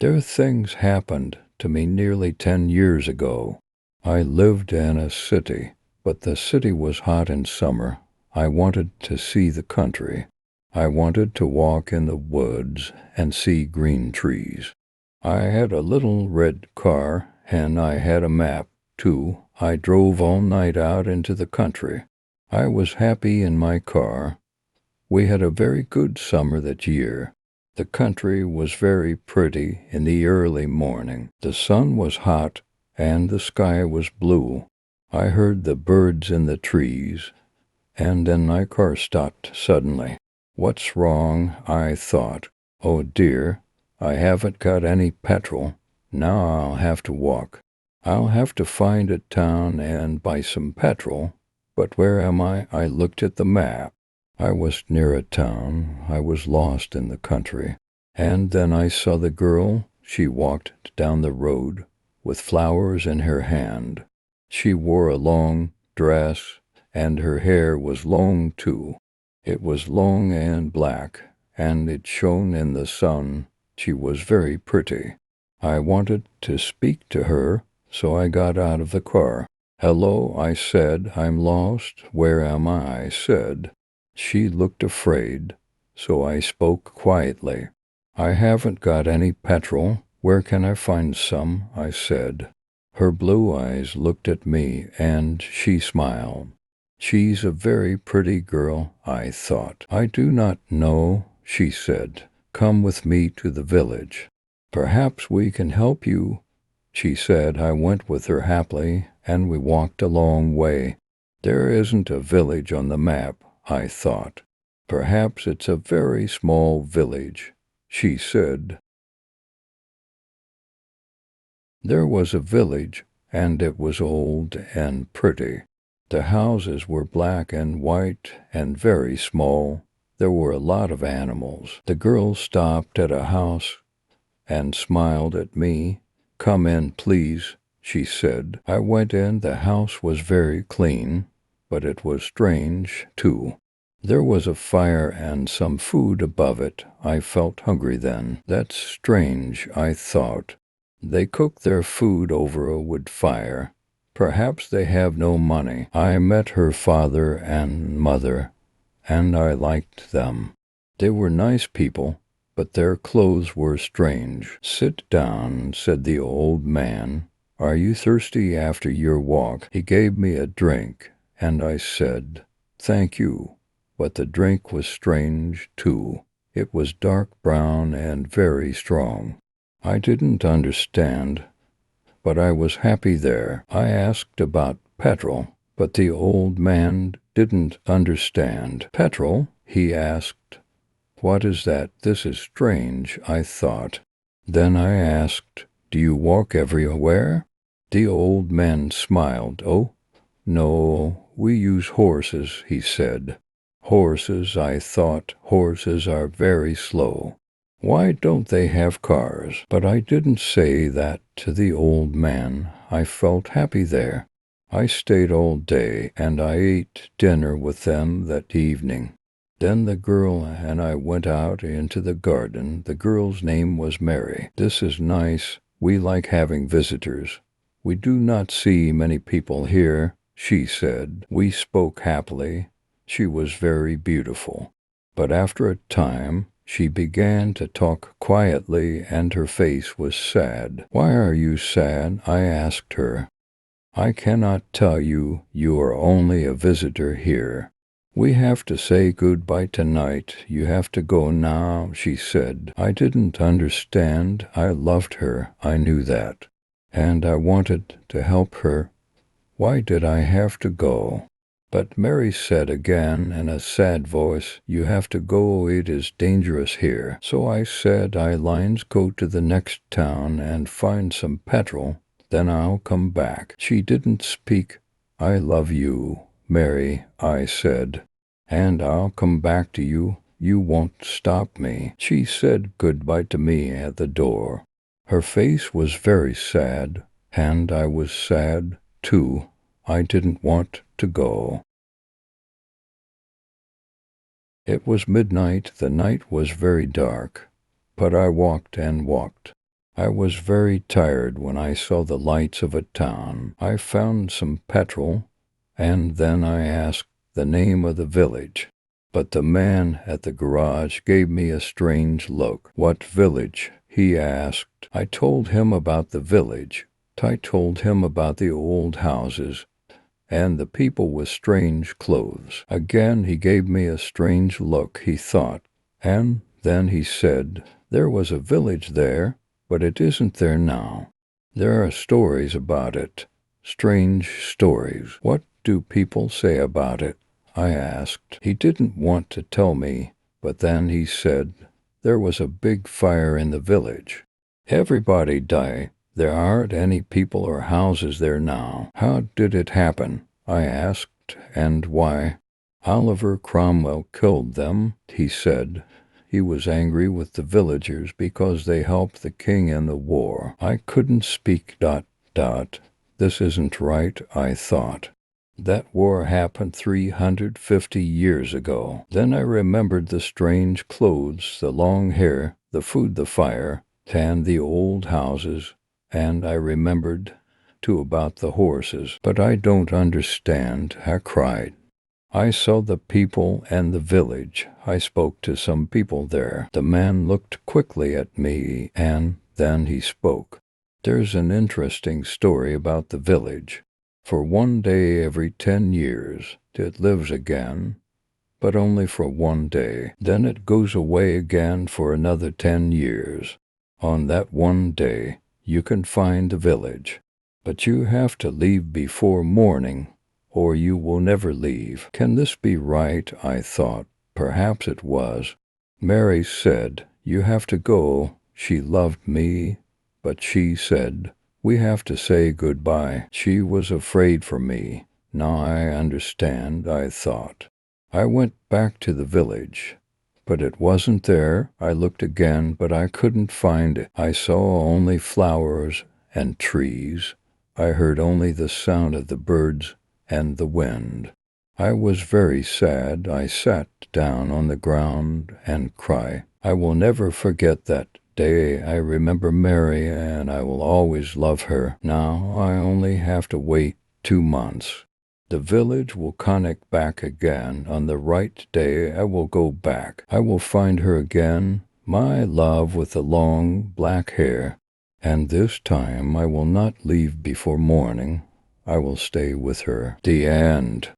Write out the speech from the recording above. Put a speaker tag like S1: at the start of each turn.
S1: There things happened to me nearly 10 years ago. I lived in a city, but the city was hot in summer. I wanted to see the country. I wanted to walk in the woods and see green trees. I had a little red car, and I had a map, too. I drove all night out into the country. I was happy in my car. We had a very good summer that year. The country was very pretty in the early morning. The sun was hot, and the sky was blue. I heard the birds in the trees, and then my car stopped suddenly. What's wrong? I thought. Oh dear, I haven't got any petrol. Now I'll have to walk. I'll have to find a town and buy some petrol. But where am I? I looked at the map. I was near a town. I was lost in the country. And then I saw the girl. She walked down the road with flowers in her hand. She wore a long dress, and her hair was long too. It was long and black, and it shone in the sun. She was very pretty. I wanted to speak to her, so I got out of the car. "Hello," I said. "I'm lost. Where am I?" I said. She looked afraid, so I spoke quietly. "I haven't got any petrol. Where can I find some?" I said. Her blue eyes looked at me, and she smiled. She's a very pretty girl, I thought. "I do not know," she said. "Come with me to the village. Perhaps we can help you," she said. I went with her happily, and we walked a long way. There isn't a village on the map, I thought. Perhaps it's a very small village, she said. There was a village, and it was old and pretty. The houses were black and white and very small. There were a lot of animals. The girl stopped at a house and smiled at me. "Come in, please," she said. I went in. The house was very clean, but it was strange, too. There was a fire and some food above it. I felt hungry then. That's strange, I thought. They cook their food over a wood fire. Perhaps they have no money. I met her father and mother, and I liked them. They were nice people, but their clothes were strange. "Sit down," said the old man. "Are you thirsty after your walk?" He gave me a drink, and I said, "Thank you." But the drink was strange, too. It was dark brown and very strong. I didn't understand, but I was happy there. I asked about petrol, but the old man didn't understand. "Petrol?" he asked. "What is that? This is strange," I thought. Then I asked, "Do you walk everywhere?" The old man smiled. "Oh, no, we use horses," he said. "Horses," I thought. "Horses are very slow. Why don't they have cars?" But I didn't say that to the old man. I felt happy there. I stayed all day, and I ate dinner with them that evening. Then the girl and I went out into the garden. The girl's name was Mary. "This is nice. We like having visitors. We do not see many people here," she said. We spoke happily. She was very beautiful. But after a time, she began to talk quietly, and her face was sad. "Why are you sad?" I asked her. "I cannot tell you. You are only a visitor here. We have to say goodbye tonight. You have to go now," she said. I didn't understand. I loved her. I knew that. And I wanted to help her. Why did I have to go? But Mary said again in a sad voice, "You have to go. It is dangerous here." So I said, "I'll go to the next town and find some petrol. Then I'll come back." She didn't speak. "I love you, Mary," I said, "and I'll come back to you. You won't stop me." She said goodbye to me at the door. Her face was very sad, and I was sad, too. I didn't want to go. It was midnight. The night was very dark, but I walked and walked. I was very tired when I saw the lights of a town. I found some petrol, and then I asked the name of the village. But the man at the garage gave me a strange look. "What village?" he asked. I told him about the village. I told him about the old houses and the people with strange clothes. Again he gave me a strange look, he thought, and then he said, "There was a village there, but it isn't there now. There are stories about it, strange stories." "What do people say about it?" I asked. He didn't want to tell me, but then he said, "There was a big fire in the village. Everybody died. There aren't any people or houses there now." "How did it happen?" I asked, "and why?" "Oliver Cromwell killed them," he said. "He was angry with the villagers because they helped the king in the war." I couldn't speak. This isn't right, I thought. That war happened 350 years ago. Then I remembered the strange clothes, the long hair, the food, the fire, and the old houses, and I remembered, too, about the horses. "But I don't understand," I cried. "I saw the people and the village. I spoke to some people there." The man looked quickly at me, and then he spoke. "There's an interesting story about the village. For one day every 10 years, it lives again, but only for one day. Then it goes away again for another 10 years. On that one day, you can find the village, but you have to leave before morning, or you will never leave." Can this be right? I thought. Perhaps it was. Mary said, "You have to go." She loved me, but she said, "We have to say goodbye." She was afraid for me. Now I understand, I thought. I went back to the village, but it wasn't there. I looked again, but I couldn't find it. I saw only flowers and trees. I heard only the sound of the birds and the wind. I was very sad. I sat down on the ground and cried. I will never forget that day. I remember Mary, and I will always love her. Now I only have to wait 2 months. The village will connect back again. On the right day I will go back. I will find her again, my love with the long black hair. And this time I will not leave before morning. I will stay with her. The end.